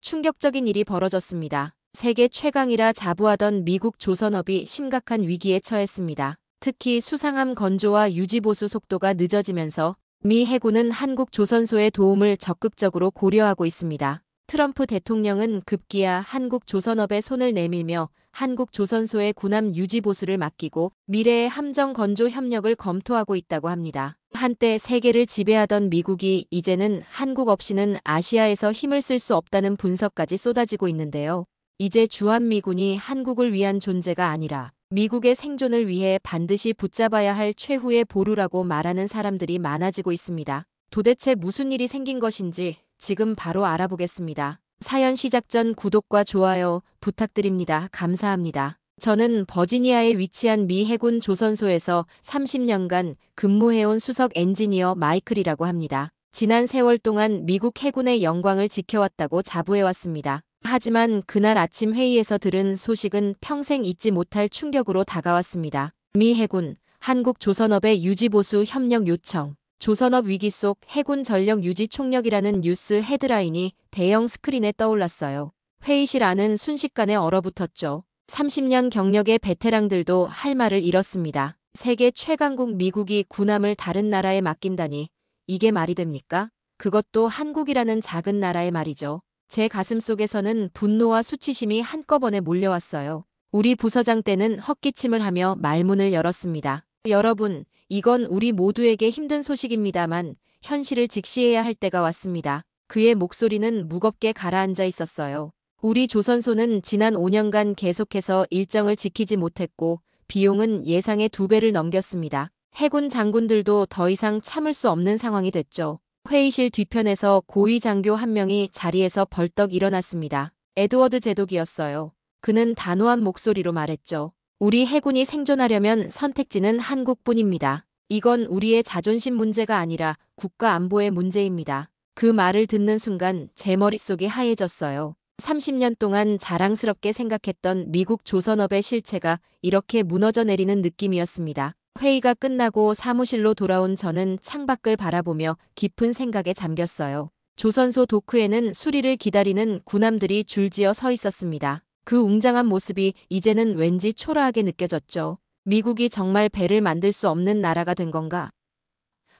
충격적인 일이 벌어졌습니다. 세계 최강이라 자부하던 미국 조선업이 심각한 위기에 처했습니다. 특히 수상함 건조와 유지 보수 속도가 늦어지면서 미 해군은 한국 조선소의 도움을 적극적으로 고려하고 있습니다. 트럼프 대통령은 급기야 한국 조선업에 손을 내밀며 한국 조선소의 군함 유지 보수를 맡기고 미래의 함정 건조 협력을 검토하고 있다고 합니다. 한때 세계를 지배하던 미국이 이제는 한국 없이는 아시아에서 힘을 쓸 수 없다는 분석까지 쏟아지고 있는데요. 이제 주한미군이 한국을 위한 존재가 아니라 미국의 생존을 위해 반드시 붙잡아야 할 최후의 보루라고 말하는 사람들이 많아지고 있습니다. 도대체 무슨 일이 생긴 것인지 지금 바로 알아보겠습니다. 사연 시작 전 구독과 좋아요 부탁드립니다. 감사합니다. 저는 버지니아에 위치한 미 해군 조선소에서 30년간 근무해온 수석 엔지니어 마이클이라고 합니다. 지난 세월 동안 미국 해군의 영광을 지켜왔다고 자부해왔습니다. 하지만 그날 아침 회의에서 들은 소식은 평생 잊지 못할 충격으로 다가왔습니다. 미 해군, 한국 조선업의 유지보수 협력 요청. 조선업 위기 속 해군 전력 유지 총력이라는 뉴스 헤드라인이 대형 스크린에 떠올랐어요. 회의실 안은 순식간에 얼어붙었죠. 30년 경력의 베테랑들도 할 말을 잃었습니다. 세계 최강국 미국이 군함을 다른 나라에 맡긴다니 이게 말이 됩니까? 그것도 한국이라는 작은 나라의 말이죠. 제 가슴속에서는 분노와 수치심이 한꺼번에 몰려왔어요. 우리 부서장 때는 헛기침을 하며 말문을 열었습니다. 여러분, 이건 우리 모두에게 힘든 소식입니다만 현실을 직시해야 할 때가 왔습니다. 그의 목소리는 무겁게 가라앉아 있었어요. 우리 조선소는 지난 5년간 계속해서 일정을 지키지 못했고 비용은 예상의 2배를 넘겼습니다. 해군 장군들도 더 이상 참을 수 없는 상황이 됐죠. 회의실 뒤편에서 고위 장교 한 명이 자리에서 벌떡 일어났습니다. 에드워드 제독이었어요. 그는 단호한 목소리로 말했죠. 우리 해군이 생존하려면 선택지는 한국뿐입니다. 이건 우리의 자존심 문제가 아니라 국가 안보의 문제입니다. 그 말을 듣는 순간 제 머릿속이 하얘졌어요. 30년 동안 자랑스럽게 생각했던 미국 조선업의 실체가 이렇게 무너져 내리는 느낌이었습니다. 회의가 끝나고 사무실로 돌아온 저는 창밖을 바라보며 깊은 생각에 잠겼어요. 조선소 도크에는 수리를 기다리는 군함들이 줄지어 서 있었습니다. 그 웅장한 모습이 이제는 왠지 초라하게 느껴졌죠. 미국이 정말 배를 만들 수 없는 나라가 된 건가?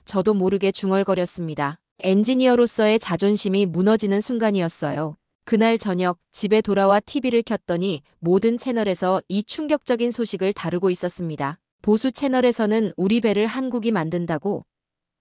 저도 모르게 중얼거렸습니다. 엔지니어로서의 자존심이 무너지는 순간이었어요. 그날 저녁 집에 돌아와 TV를 켰더니 모든 채널에서 이 충격적인 소식을 다루고 있었습니다. 보수 채널에서는 우리 배를 한국이 만든다고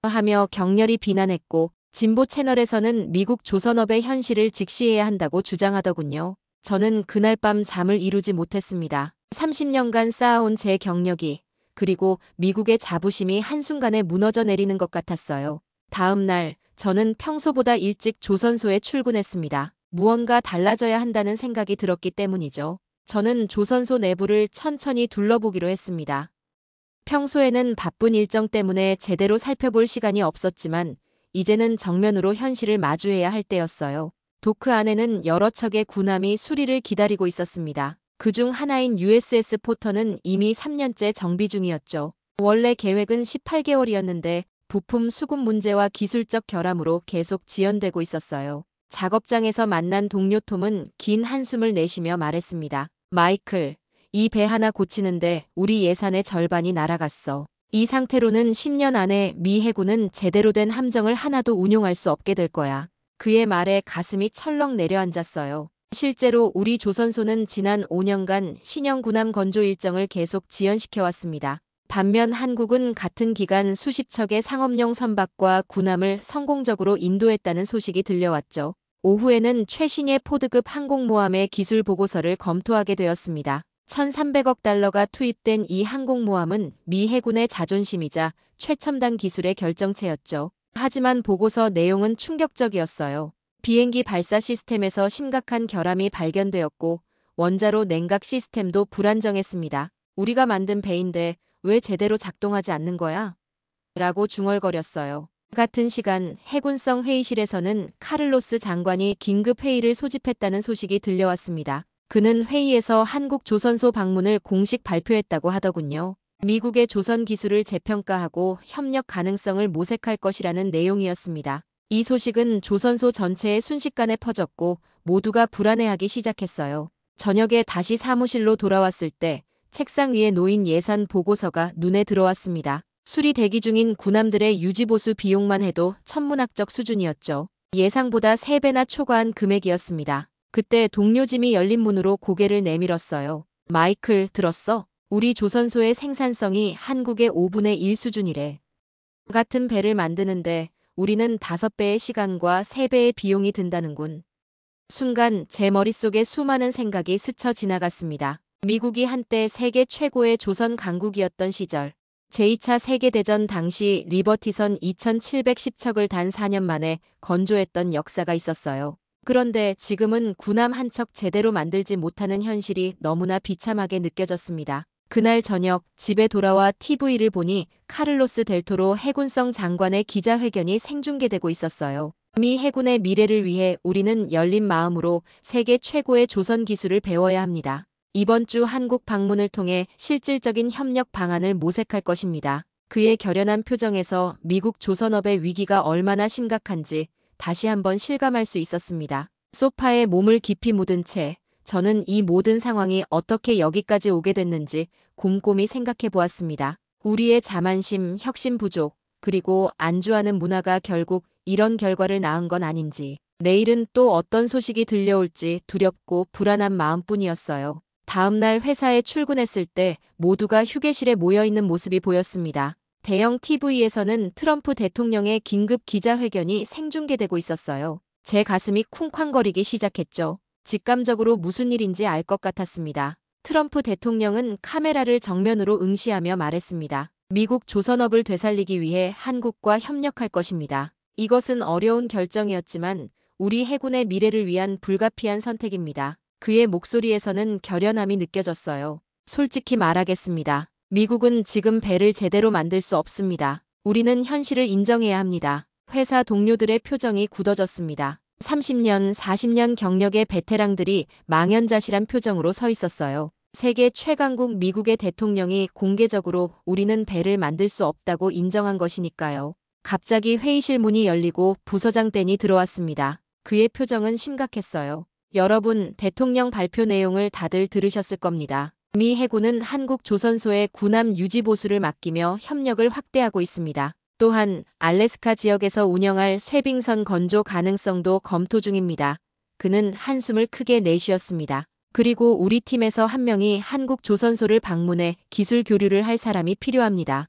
하며 격렬히 비난했고 진보 채널에서는 미국 조선업의 현실을 직시해야 한다고 주장하더군요. 저는 그날 밤 잠을 이루지 못했습니다. 30년간 쌓아온 제 경력이 그리고 미국의 자부심이 한순간에 무너져 내리는 것 같았어요. 다음 날 저는 평소보다 일찍 조선소에 출근했습니다. 무언가 달라져야 한다는 생각이 들었기 때문이죠. 저는 조선소 내부를 천천히 둘러보기로 했습니다. 평소에는 바쁜 일정 때문에 제대로 살펴볼 시간이 없었지만 이제는 정면으로 현실을 마주해야 할 때였어요. 도크 안에는 여러 척의 군함이 수리를 기다리고 있었습니다. 그중 하나인 USS 포터는 이미 3년째 정비 중이었죠. 원래 계획은 18개월이었는데 부품 수급 문제와 기술적 결함으로 계속 지연되고 있었어요. 작업장에서 만난 동료 톰은 긴 한숨을 내쉬며 말했습니다. 마이클, 이 배 하나 고치는데 우리 예산의 절반이 날아갔어. 이 상태로는 10년 안에 미 해군은 제대로 된 함정을 하나도 운용할 수 없게 될 거야. 그의 말에 가슴이 철렁 내려앉았어요. 실제로 우리 조선소는 지난 5년간 신형 군함 건조 일정을 계속 지연시켜왔습니다. 반면 한국은 같은 기간 수십 척의 상업용 선박과 군함을 성공적으로 인도했다는 소식이 들려왔죠. 오후에는 최신의 포드급 항공모함의 기술 보고서를 검토하게 되었습니다. 1,300억 달러가 투입된 이 항공모함은 미 해군의 자존심이자 최첨단 기술의 결정체였죠. 하지만 보고서 내용은 충격적이었어요. 비행기 발사 시스템에서 심각한 결함이 발견되었고 원자로 냉각 시스템도 불안정했습니다. 우리가 만든 배인데 왜 제대로 작동하지 않는 거야? 라고 중얼거렸어요. 같은 시간 해군성 회의실에서는 카를로스 장관이 긴급 회의를 소집했다는 소식이 들려왔습니다. 그는 회의에서 한국 조선소 방문을 공식 발표했다고 하더군요. 미국의 조선 기술을 재평가하고 협력 가능성을 모색할 것이라는 내용이었습니다. 이 소식은 조선소 전체에 순식간에 퍼졌고 모두가 불안해하기 시작했어요. 저녁에 다시 사무실로 돌아왔을 때 책상 위에 놓인 예산 보고서가 눈에 들어왔습니다. 수리 대기 중인 군함들의 유지보수 비용만 해도 천문학적 수준이었죠. 예상보다 3배나 초과한 금액이었습니다. 그때 동료 짐이 열린 문으로 고개를 내밀었어요. 마이클, 들었어? 우리 조선소의 생산성이 한국의 5분의 1 수준이래. 같은 배를 만드는데 우리는 5배의 시간과 3배의 비용이 든다는군. 순간 제 머릿속에 수많은 생각이 스쳐 지나갔습니다. 미국이 한때 세계 최고의 조선 강국이었던 시절. 제2차 세계대전 당시 리버티선 2710척을 단 4년 만에 건조했던 역사가 있었어요. 그런데 지금은 군함 한 척 제대로 만들지 못하는 현실이 너무나 비참하게 느껴졌습니다. 그날 저녁 집에 돌아와 TV를 보니 카를로스 델토로 해군성 장관의 기자회견이 생중계되고 있었어요. 미 해군의 미래를 위해 우리는 열린 마음으로 세계 최고의 조선 기술을 배워야 합니다. 이번 주 한국 방문을 통해 실질적인 협력 방안을 모색할 것입니다. 그의 결연한 표정에서 미국 조선업의 위기가 얼마나 심각한지 다시 한번 실감할 수 있었습니다. 소파에 몸을 깊이 묻은 채 저는 이 모든 상황이 어떻게 여기까지 오게 됐는지 곰곰이 생각해 보았습니다. 우리의 자만심, 혁신 부족, 그리고 안주하는 문화가 결국 이런 결과를 낳은 건 아닌지, 내일은 또 어떤 소식이 들려올지 두렵고 불안한 마음뿐이었어요. 다음 날 회사에 출근했을 때 모두가 휴게실에 모여있는 모습이 보였습니다. 대형 TV에서는 트럼프 대통령의 긴급 기자회견이 생중계되고 있었어요. 제 가슴이 쿵쾅거리기 시작했죠. 직감적으로 무슨 일인지 알 것 같았습니다. 트럼프 대통령은 카메라를 정면으로 응시하며 말했습니다. 미국 조선업을 되살리기 위해 한국과 협력할 것입니다. 이것은 어려운 결정이었지만 우리 해군의 미래를 위한 불가피한 선택입니다. 그의 목소리에서는 결연함이 느껴졌어요. 솔직히 말하겠습니다. 미국은 지금 배를 제대로 만들 수 없습니다. 우리는 현실을 인정해야 합니다. 회사 동료들의 표정이 굳어졌습니다. 30년, 40년 경력의 베테랑들이 망연자실한 표정으로 서 있었어요. 세계 최강국 미국의 대통령이 공개적으로 우리는 배를 만들 수 없다고 인정한 것이니까요. 갑자기 회의실 문이 열리고 부서장 댄이 들어왔습니다. 그의 표정은 심각했어요. 여러분, 대통령 발표 내용을 다들 들으셨을 겁니다. 미 해군은 한국 조선소에 군함 유지 보수를 맡기며 협력을 확대하고 있습니다. 또한 알래스카 지역에서 운영할 쇄빙선 건조 가능성도 검토 중입니다. 그는 한숨을 크게 내쉬었습니다. 그리고 우리 팀에서 한 명이 한국 조선소를 방문해 기술 교류를 할 사람이 필요합니다.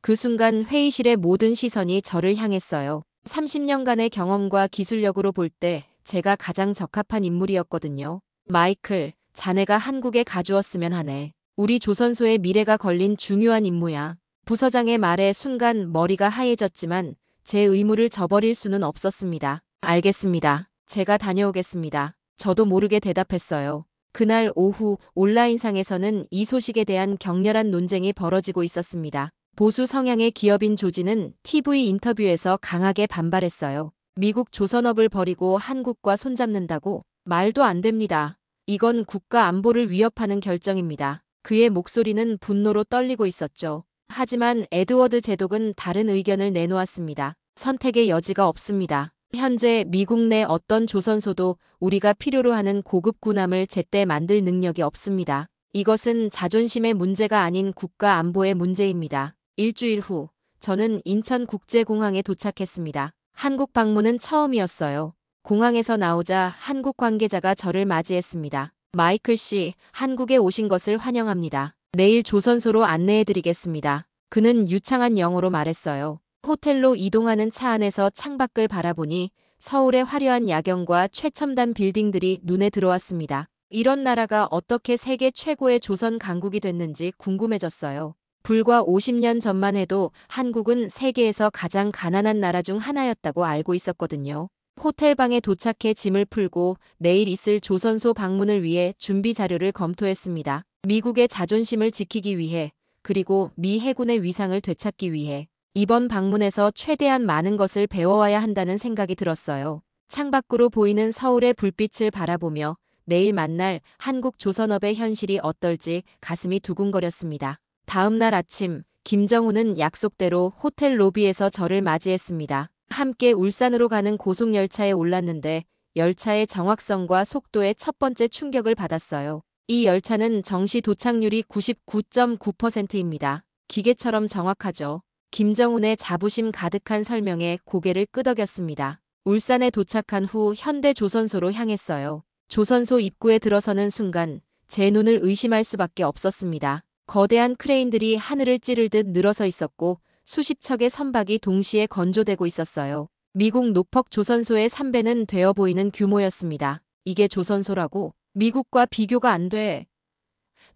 그 순간 회의실의 모든 시선이 저를 향했어요. 30년간의 경험과 기술력으로 볼 때 제가 가장 적합한 인물이었거든요. 마이클, 자네가 한국에 가주었으면 하네. 우리 조선소의 미래가 걸린 중요한 임무야. 부서장의 말에 순간 머리가 하얘졌지만 제 의무를 저버릴 수는 없었습니다. 알겠습니다. 제가 다녀오겠습니다. 저도 모르게 대답했어요. 그날 오후 온라인상에서는 이 소식에 대한 격렬한 논쟁이 벌어지고 있었습니다. 보수 성향의 기업인 조지는 TV 인터뷰에서 강하게 반발했어요. 미국 조선업을 버리고 한국과 손잡는다고? 말도 안 됩니다. 이건 국가 안보를 위협하는 결정입니다. 그의 목소리는 분노로 떨리고 있었죠. 하지만 에드워드 제독은 다른 의견을 내놓았습니다. 선택의 여지가 없습니다. 현재 미국 내 어떤 조선소도 우리가 필요로 하는 고급 군함을 제때 만들 능력이 없습니다. 이것은 자존심의 문제가 아닌 국가 안보의 문제입니다. 일주일 후 저는 인천국제공항에 도착했습니다. 한국 방문은 처음이었어요. 공항에서 나오자 한국 관계자가 저를 맞이했습니다. 마이클 씨, 한국에 오신 것을 환영합니다. 내일 조선소로 안내해드리겠습니다. 그는 유창한 영어로 말했어요. 호텔로 이동하는 차 안에서 창밖을 바라보니 서울의 화려한 야경과 최첨단 빌딩들이 눈에 들어왔습니다. 이런 나라가 어떻게 세계 최고의 조선 강국이 됐는지 궁금해졌어요. 불과 50년 전만 해도 한국은 세계에서 가장 가난한 나라 중 하나였다고 알고 있었거든요. 호텔방에 도착해 짐을 풀고 내일 있을 조선소 방문을 위해 준비 자료를 검토했습니다. 미국의 자존심을 지키기 위해, 그리고 미 해군의 위상을 되찾기 위해 이번 방문에서 최대한 많은 것을 배워와야 한다는 생각이 들었어요. 창밖으로 보이는 서울의 불빛을 바라보며 내일 만날 한국 조선업의 현실이 어떨지 가슴이 두근거렸습니다. 다음 날 아침, 김정우는 약속대로 호텔 로비에서 저를 맞이했습니다. 함께 울산으로 가는 고속열차에 올랐는데 열차의 정확성과 속도에 첫 번째 충격을 받았어요. 이 열차는 정시 도착률이 99.9%입니다. 기계처럼 정확하죠. 김정은의 자부심 가득한 설명에 고개를 끄덕였습니다. 울산에 도착한 후 현대조선소로 향했어요. 조선소 입구에 들어서는 순간 제 눈을 의심할 수밖에 없었습니다. 거대한 크레인들이 하늘을 찌르듯 늘어서 있었고 수십 척의 선박이 동시에 건조되고 있었어요. 미국 노퍽 조선소의 3배는 되어 보이는 규모였습니다. 이게 조선소라고? 미국과 비교가 안 돼.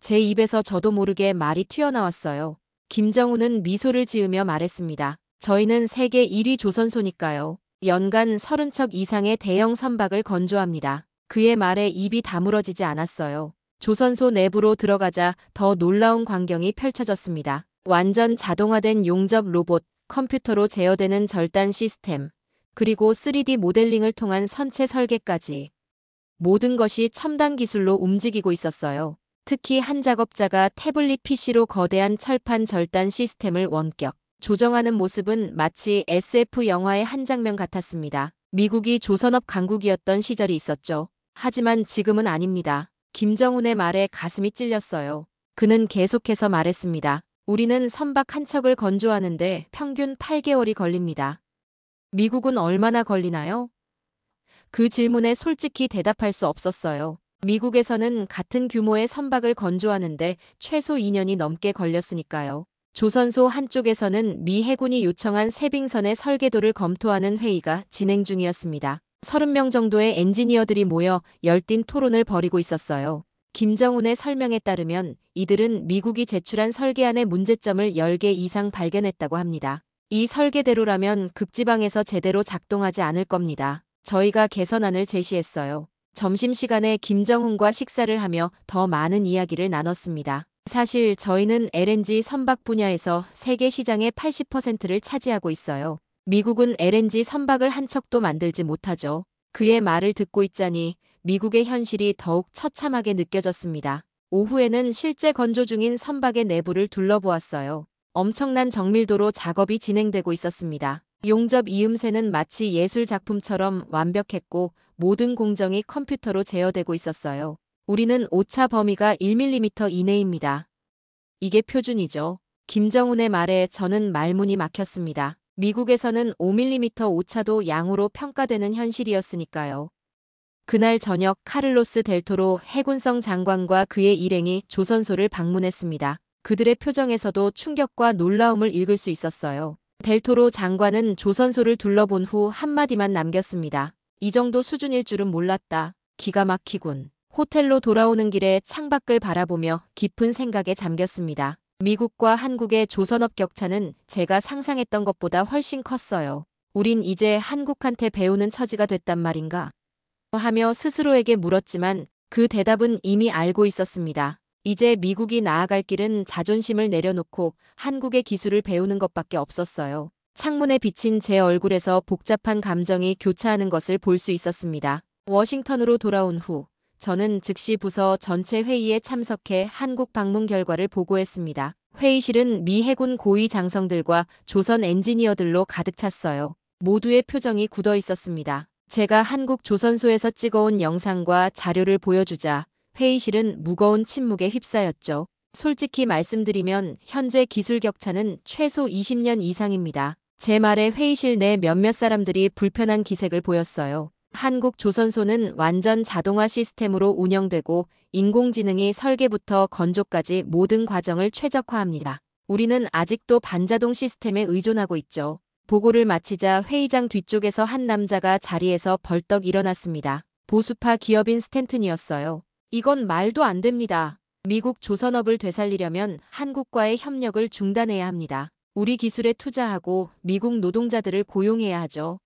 제 입에서 저도 모르게 말이 튀어나왔어요. 김정은은 미소를 지으며 말했습니다. 저희는 세계 1위 조선소니까요. 연간 30척 이상의 대형 선박을 건조합니다. 그의 말에 입이 다물어지지 않았어요. 조선소 내부로 들어가자 더 놀라운 광경이 펼쳐졌습니다. 완전 자동화된 용접 로봇, 컴퓨터로 제어되는 절단 시스템, 그리고 3D 모델링을 통한 선체 설계까지. 모든 것이 첨단 기술로 움직이고 있었어요. 특히 한 작업자가 태블릿 PC로 거대한 철판 절단 시스템을 원격 조정하는 모습은 마치 SF 영화의 한 장면 같았습니다. 미국이 조선업 강국이었던 시절이 있었죠. 하지만 지금은 아닙니다. 김정은의 말에 가슴이 찔렸어요. 그는 계속해서 말했습니다. 우리는 선박 한 척을 건조하는데 평균 8개월이 걸립니다. 미국은 얼마나 걸리나요? 그 질문에 솔직히 대답할 수 없었어요. 미국에서는 같은 규모의 선박을 건조하는데 최소 2년이 넘게 걸렸으니까요. 조선소 한쪽에서는 미 해군이 요청한 쇄빙선의 설계도를 검토하는 회의가 진행 중이었습니다. 30명 정도의 엔지니어들이 모여 열띤 토론을 벌이고 있었어요. 김정은의 설명에 따르면 이들은 미국이 제출한 설계안의 문제점을 10개 이상 발견했다고 합니다. 이 설계대로라면 극지방에서 제대로 작동하지 않을 겁니다. 저희가 개선안을 제시했어요. 점심시간에 김정은과 식사를 하며 더 많은 이야기를 나눴습니다. 사실 저희는 LNG 선박 분야에서 세계 시장의 80%를 차지하고 있어요. 미국은 LNG 선박을 한 척도 만들지 못하죠. 그의 말을 듣고 있자니 미국의 현실이 더욱 처참하게 느껴졌습니다. 오후에는 실제 건조 중인 선박의 내부를 둘러보았어요. 엄청난 정밀도로 작업이 진행되고 있었습니다. 용접 이음새는 마치 예술 작품처럼 완벽했고 모든 공정이 컴퓨터로 제어되고 있었어요. 우리는 오차 범위가 1mm 이내입니다. 이게 표준이죠. 김정은의 말에 저는 말문이 막혔습니다. 미국에서는 5mm 오차도 양으로 평가되는 현실이었으니까요. 그날 저녁 카를로스 델토로 해군성 장관과 그의 일행이 조선소를 방문했습니다. 그들의 표정에서도 충격과 놀라움을 읽을 수 있었어요. 델토로 장관은 조선소를 둘러본 후 한마디만 남겼습니다. 이 정도 수준일 줄은 몰랐다. 기가 막히군. 호텔로 돌아오는 길에 창밖을 바라보며 깊은 생각에 잠겼습니다. 미국과 한국의 조선업 격차는 제가 상상했던 것보다 훨씬 컸어요. 우린 이제 한국한테 배우는 처지가 됐단 말인가? 하며 스스로에게 물었지만 그 대답은 이미 알고 있었습니다. 이제 미국이 나아갈 길은 자존심을 내려놓고 한국의 기술을 배우는 것밖에 없었어요. 창문에 비친 제 얼굴에서 복잡한 감정이 교차하는 것을 볼 수 있었습니다. 워싱턴으로 돌아온 후 저는 즉시 부서 전체 회의에 참석해 한국 방문 결과를 보고했습니다. 회의실은 미 해군 고위 장성들과 조선 엔지니어들로 가득 찼어요. 모두의 표정이 굳어 있었습니다. 제가 한국 조선소에서 찍어온 영상과 자료를 보여주자 회의실은 무거운 침묵에 휩싸였죠. 솔직히 말씀드리면 현재 기술 격차는 최소 20년 이상입니다. 제 말에 회의실 내 몇몇 사람들이 불편한 기색을 보였어요. 한국 조선소는 완전 자동화 시스템으로 운영되고 인공지능이 설계부터 건조까지 모든 과정을 최적화합니다. 우리는 아직도 반자동 시스템에 의존하고 있죠. 보고를 마치자 회의장 뒤쪽에서 한 남자가 자리에서 벌떡 일어났습니다. 보수파 기업인 스탠튼이었어요. 이건 말도 안 됩니다. 미국 조선업을 되살리려면 한국과의 협력을 중단해야 합니다. 우리 기술에 투자하고 미국 노동자들을 고용해야 하죠.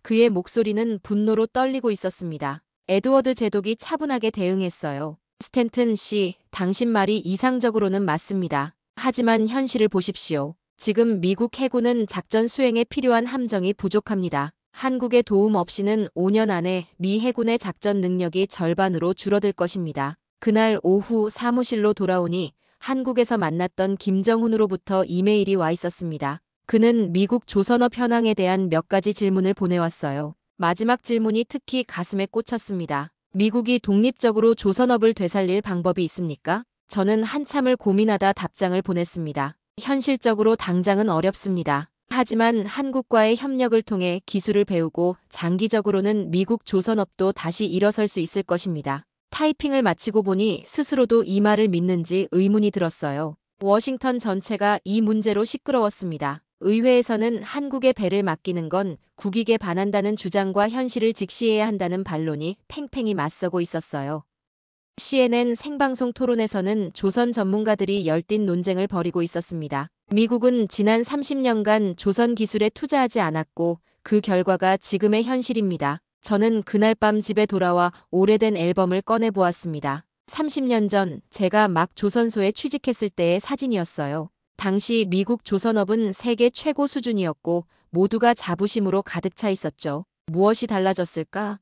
그의 목소리는 분노로 떨리고 있었습니다. 에드워드 제독이 차분하게 대응했어요. 스탠튼 씨, 당신 말이 이상적으로는 맞습니다. 하지만 현실을 보십시오. 지금 미국 해군은 작전 수행에 필요한 함정이 부족합니다. 한국의 도움 없이는 5년 안에 미 해군의 작전 능력이 절반으로 줄어들 것입니다. 그날 오후 사무실로 돌아오니 한국에서 만났던 김정훈으로부터 이메일이 와 있었습니다. 그는 미국 조선업 현황에 대한 몇 가지 질문을 보내왔어요. 마지막 질문이 특히 가슴에 꽂혔습니다. 미국이 독립적으로 조선업을 되살릴 방법이 있습니까? 저는 한참을 고민하다 답장을 보냈습니다. 현실적으로 당장은 어렵습니다. 하지만 한국과의 협력을 통해 기술을 배우고 장기적으로는 미국 조선업도 다시 일어설 수 있을 것입니다. 타이핑을 마치고 보니 스스로도 이 말을 믿는지 의문이 들었어요. 워싱턴 전체가 이 문제로 시끄러웠습니다. 의회에서는 한국의 배를 맡기는 건 국익에 반한다는 주장과 현실을 직시해야 한다는 반론이 팽팽히 맞서고 있었어요. CNN 생방송 토론에서는 조선 전문가들이 열띤 논쟁을 벌이고 있었습니다. 미국은 지난 30년간 조선 기술에 투자하지 않았고 그 결과가 지금의 현실입니다. 저는 그날 밤 집에 돌아와 오래된 앨범을 꺼내보았습니다. 30년 전 제가 막 조선소에 취직했을 때의 사진이었어요. 당시 미국 조선업은 세계 최고 수준이었고 모두가 자부심으로 가득 차 있었죠. 무엇이 달라졌을까?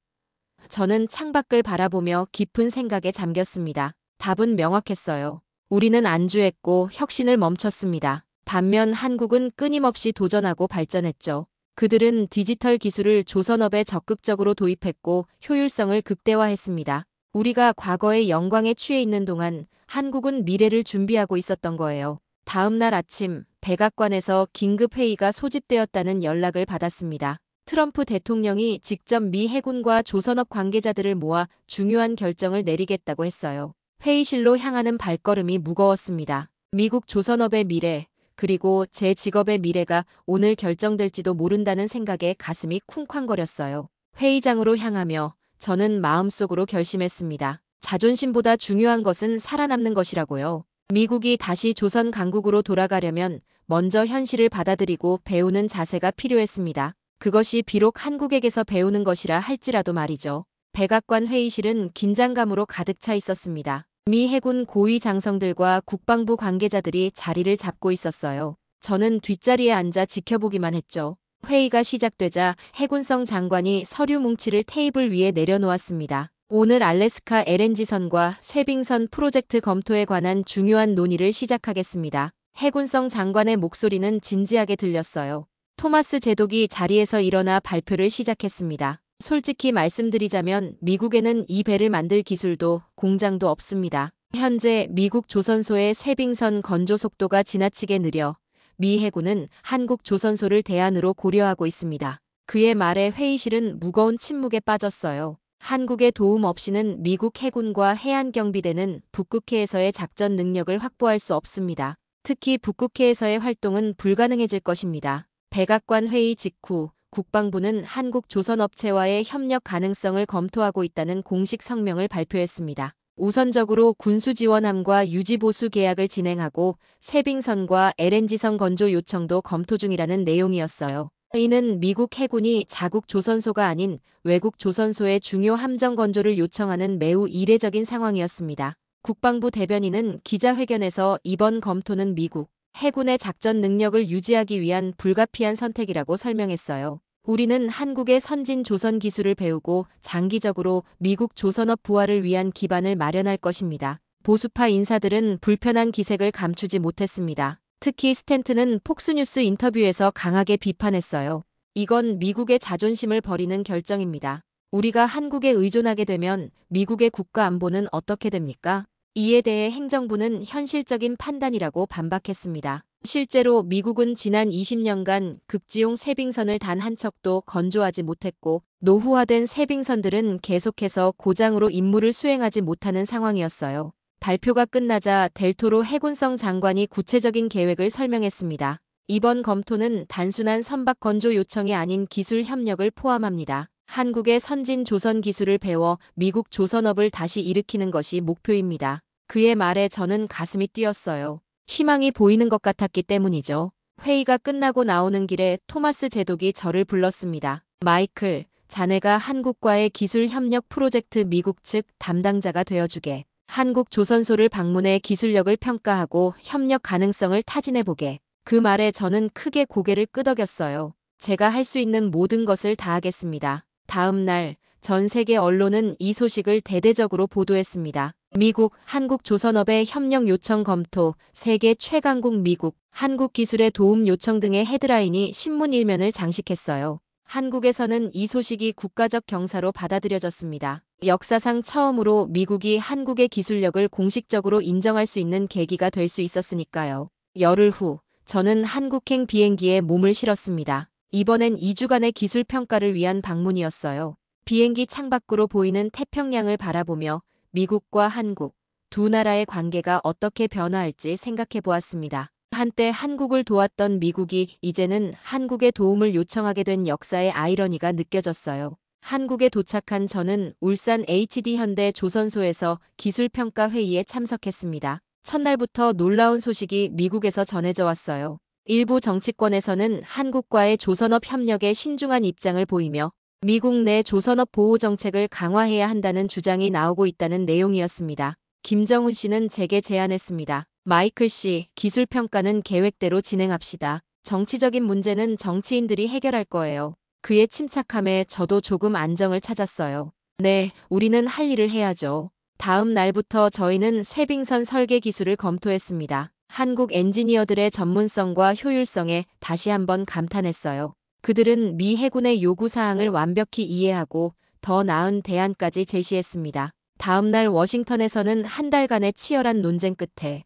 저는 창밖을 바라보며 깊은 생각에 잠겼습니다. 답은 명확했어요. 우리는 안주했고 혁신을 멈췄습니다. 반면 한국은 끊임없이 도전하고 발전했죠. 그들은 디지털 기술을 조선업에 적극적으로 도입했고 효율성을 극대화했습니다. 우리가 과거의 영광에 취해 있는 동안 한국은 미래를 준비하고 있었던 거예요. 다음 날 아침 백악관에서 긴급 회의가 소집되었다는 연락을 받았습니다. 트럼프 대통령이 직접 미 해군과 조선업 관계자들을 모아 중요한 결정을 내리겠다고 했어요. 회의실로 향하는 발걸음이 무거웠습니다. 미국 조선업의 미래, 그리고 제 직업의 미래가 오늘 결정될지도 모른다는 생각에 가슴이 쿵쾅거렸어요. 회의장으로 향하며 저는 마음속으로 결심했습니다. 자존심보다 중요한 것은 살아남는 것이라고요. 미국이 다시 조선 강국으로 돌아가려면 먼저 현실을 받아들이고 배우는 자세가 필요했습니다. 그것이 비록 한국에게서 배우는 것이라 할지라도 말이죠. 백악관 회의실은 긴장감으로 가득 차 있었습니다. 미 해군 고위 장성들과 국방부 관계자들이 자리를 잡고 있었어요. 저는 뒷자리에 앉아 지켜보기만 했죠. 회의가 시작되자 해군성 장관이 서류 뭉치를 테이블 위에 내려놓았습니다. 오늘 알래스카 LNG선과 쇠빙선 프로젝트 검토에 관한 중요한 논의를 시작하겠습니다. 해군성 장관의 목소리는 진지하게 들렸어요. 토마스 제독이 자리에서 일어나 발표를 시작했습니다. 솔직히 말씀드리자면 미국에는 이 배를 만들 기술도 공장도 없습니다. 현재 미국 조선소의 쇠빙선 건조 속도가 지나치게 느려 미 해군은 한국 조선소를 대안으로 고려하고 있습니다. 그의 말에 회의실은 무거운 침묵에 빠졌어요. 한국의 도움 없이는 미국 해군과 해안경비대는 북극해에서의 작전 능력을 확보할 수 없습니다. 특히 북극해에서의 활동은 불가능해질 것입니다. 백악관 회의 직후 국방부는 한국 조선업체와의 협력 가능성을 검토하고 있다는 공식 성명을 발표했습니다. 우선적으로 군수지원함과 유지보수 계약을 진행하고 쇠빙선과 LNG선 건조 요청도 검토 중이라는 내용이었어요. 이는 미국 해군이 자국 조선소가 아닌 외국 조선소의 중요 함정 건조를 요청하는 매우 이례적인 상황이었습니다. 국방부 대변인은 기자회견에서 이번 검토는 미국 해군의 작전 능력을 유지하기 위한 불가피한 선택이라고 설명했어요. 우리는 한국의 선진 조선 기술을 배우고 장기적으로 미국 조선업 부활을 위한 기반을 마련할 것입니다. 보수파 인사들은 불편한 기색을 감추지 못했습니다. 특히 스탠튼은 폭스뉴스 인터뷰에서 강하게 비판했어요. 이건 미국의 자존심을 버리는 결정입니다. 우리가 한국에 의존하게 되면 미국의 국가 안보는 어떻게 됩니까? 이에 대해 행정부는 현실적인 판단이라고 반박했습니다. 실제로 미국은 지난 20년간 극지용 쇠빙선을 단 한 척도 건조하지 못했고 노후화된 쇠빙선들은 계속해서 고장으로 임무를 수행하지 못하는 상황이었어요. 발표가 끝나자 델토로 해군성 장관이 구체적인 계획을 설명했습니다. 이번 검토는 단순한 선박 건조 요청이 아닌 기술 협력을 포함합니다. 한국의 선진 조선 기술을 배워 미국 조선업을 다시 일으키는 것이 목표입니다. 그의 말에 저는 가슴이 뛰었어요. 희망이 보이는 것 같았기 때문이죠. 회의가 끝나고 나오는 길에 토마스 제독이 저를 불렀습니다. 마이클, 자네가 한국과의 기술 협력 프로젝트 미국 측 담당자가 되어주게. 한국 조선소를 방문해 기술력을 평가하고 협력 가능성을 타진해보게. 그 말에 저는 크게 고개를 끄덕였어요. 제가 할 수 있는 모든 것을 다하겠습니다. 다음 날 전 세계 언론은 이 소식을 대대적으로 보도했습니다. 미국, 한국 조선업의 협력 요청 검토, 세계 최강국 미국, 한국 기술의 도움 요청 등의 헤드라인이 신문 일면을 장식했어요. 한국에서는 이 소식이 국가적 경사로 받아들여졌습니다. 역사상 처음으로 미국이 한국의 기술력을 공식적으로 인정할 수 있는 계기가 될 수 있었으니까요. 열흘 후 저는 한국행 비행기에 몸을 실었습니다. 이번엔 2주간의 기술 평가를 위한 방문이었어요. 비행기 창밖으로 보이는 태평양을 바라보며 미국과 한국 두 나라의 관계가 어떻게 변화할지 생각해 보았습니다. 한때 한국을 도왔던 미국이 이제는 한국의 도움을 요청하게 된 역사의 아이러니가 느껴졌어요. 한국에 도착한 저는 울산 HD 현대조선소에서 기술평가 회의에 참석했습니다. 첫날부터 놀라운 소식이 미국에서 전해져 왔어요. 일부 정치권에서는 한국과의 조선업 협력에 신중한 입장을 보이며 미국 내 조선업 보호 정책을 강화해야 한다는 주장이 나오고 있다는 내용이었습니다. 김정은 씨는 제게 제안했습니다. 마이클 씨, 기술평가는 계획대로 진행합시다. 정치적인 문제는 정치인들이 해결할 거예요. 그의 침착함에 저도 조금 안정을 찾았어요. 네, 우리는 할 일을 해야죠. 다음 날부터 저희는 쇠빙선 설계 기술을 검토했습니다. 한국 엔지니어들의 전문성과 효율성에 다시 한번 감탄했어요. 그들은 미 해군의 요구사항을 완벽히 이해하고 더 나은 대안까지 제시했습니다. 다음 날 워싱턴에서는 한 달간의 치열한 논쟁 끝에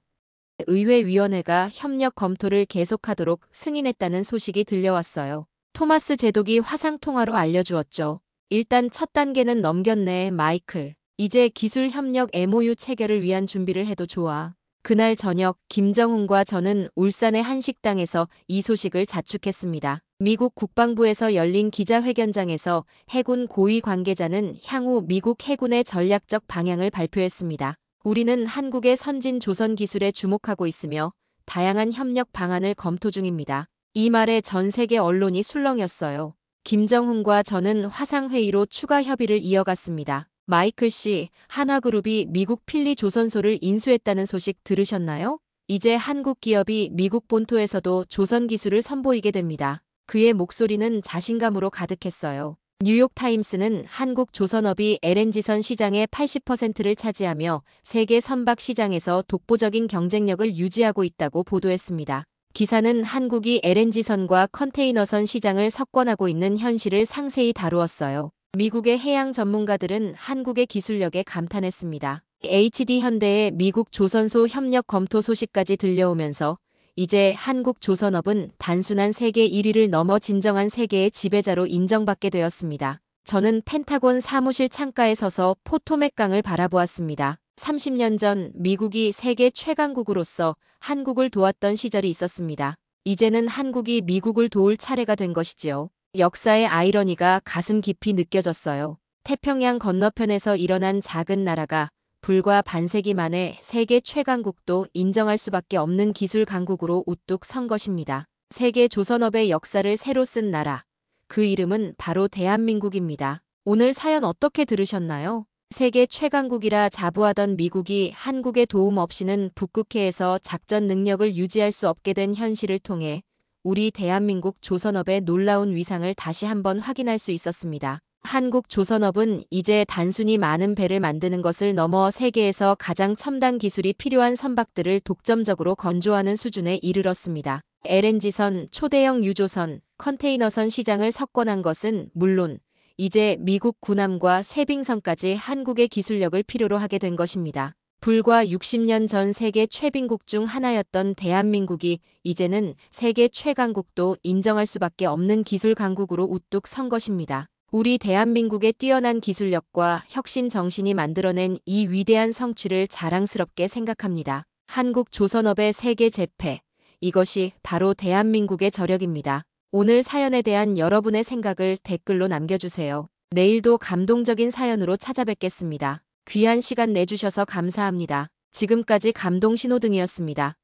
의회위원회가 협력 검토를 계속하도록 승인했다는 소식이 들려왔어요. 토마스 제독이 화상통화로 알려주었죠. 일단 첫 단계는 넘겼네, 마이클. 이제 기술협력 MOU 체결을 위한 준비를 해도 좋아. 그날 저녁 김정은과 저는 울산의 한 식당에서 이 소식을 자축했습니다. 미국 국방부에서 열린 기자회견장에서 해군 고위 관계자는 향후 미국 해군의 전략적 방향을 발표했습니다. 우리는 한국의 선진 조선 기술에 주목하고 있으며 다양한 협력 방안을 검토 중입니다. 이 말에 전 세계 언론이 술렁였어요. 김정은과 저는 화상회의로 추가 협의를 이어갔습니다. 마이클 씨, 한화그룹이 미국 필리 조선소를 인수했다는 소식 들으셨나요? 이제 한국 기업이 미국 본토에서도 조선 기술을 선보이게 됩니다. 그의 목소리는 자신감으로 가득했어요. 뉴욕타임스는 한국 조선업이 LNG선 시장의 80%를 차지하며 세계 선박 시장에서 독보적인 경쟁력을 유지하고 있다고 보도했습니다. 기사는 한국이 LNG선과 컨테이너선 시장을 석권하고 있는 현실을 상세히 다루었어요. 미국의 해양 전문가들은 한국의 기술력에 감탄했습니다. HD현대의 미국 조선소 협력 검토 소식까지 들려오면서 이제 한국 조선업은 단순한 세계 1위를 넘어 진정한 세계의 지배자로 인정받게 되었습니다. 저는 펜타곤 사무실 창가에 서서 포토맥강을 바라보았습니다. 30년 전 미국이 세계 최강국으로서 한국을 도왔던 시절이 있었습니다. 이제는 한국이 미국을 도울 차례가 된 것이지요. 역사의 아이러니가 가슴 깊이 느껴졌어요. 태평양 건너편에서 일어난 작은 나라가 불과 반세기 만에 세계 최강국도 인정할 수밖에 없는 기술 강국으로 우뚝 선 것입니다. 세계 조선업의 역사를 새로 쓴 나라. 그 이름은 바로 대한민국입니다. 오늘 사연 어떻게 들으셨나요? 세계 최강국이라 자부하던 미국이 한국의 도움 없이는 북극해에서 작전 능력을 유지할 수 없게 된 현실을 통해 우리 대한민국 조선업의 놀라운 위상을 다시 한번 확인할 수 있었습니다. 한국 조선업은 이제 단순히 많은 배를 만드는 것을 넘어 세계에서 가장 첨단 기술이 필요한 선박들을 독점적으로 건조하는 수준에 이르렀습니다. LNG선, 초대형 유조선, 컨테이너선 시장을 석권한 것은 물론 이제 미국 군함과 쇠빙선까지 한국의 기술력을 필요로 하게 된 것입니다. 불과 60년 전 세계 최빈국 중 하나였던 대한민국이 이제는 세계 최강국도 인정할 수밖에 없는 기술 강국으로 우뚝 선 것입니다. 우리 대한민국의 뛰어난 기술력과 혁신 정신이 만들어낸 이 위대한 성취를 자랑스럽게 생각합니다. 한국 조선업의 세계 재패. 이것이 바로 대한민국의 저력입니다. 오늘 사연에 대한 여러분의 생각을 댓글로 남겨주세요. 내일도 감동적인 사연으로 찾아뵙겠습니다. 귀한 시간 내주셔서 감사합니다. 지금까지 감동신호등이었습니다.